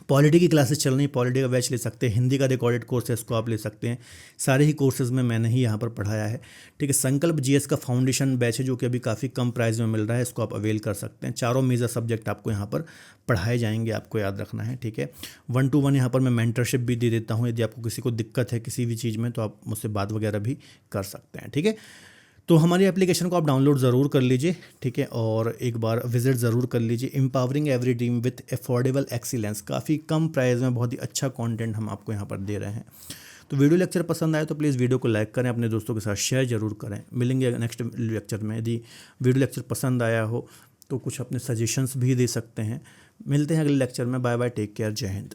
पॉलिटी की क्लासेस चल रही, पॉलिटी का बैच ले सकते हैं, हिंदी का रिकॉर्डेड कोर्स है इसको आप ले सकते हैं। सारे ही कोर्सेज में मैंने ही यहाँ पर पढ़ाया है, ठीक है। संकल्प GS का फाउंडेशन बैच है जो कि अभी काफ़ी कम प्राइस में मिल रहा है, इसको आप अवेल कर सकते हैं। चारों मेजर सब्जेक्ट आपको यहाँ पर पढ़ाए जाएंगे, आपको याद रखना है, ठीक है। 1-to-1 यहाँ पर मैं मेंटरशिप भी दे देता हूँ, यदि आपको किसी को दिक्कत है किसी भी चीज़ में तो आप मुझसे बात वगैरह भी कर सकते हैं, ठीक है। तो हमारी एप्लीकेशन को आप डाउनलोड ज़रूर कर लीजिए, ठीक है, और एक बार विजिट ज़रूर कर लीजिए। Empowering every dream with affordable excellence, काफ़ी कम प्राइस में बहुत ही अच्छा कंटेंट हम आपको यहाँ पर दे रहे हैं। तो वीडियो लेक्चर पसंद आए तो प्लीज़ वीडियो को लाइक करें, अपने दोस्तों के साथ शेयर ज़रूर करें। मिलेंगे नेक्स्ट लेक्चर में। यदि वीडियो लेक्चर पसंद आया हो तो कुछ अपने सजेशंस भी दे सकते हैं। मिलते हैं अगले लेक्चर में। बाय बाय, टेक केयर, जय हिंद।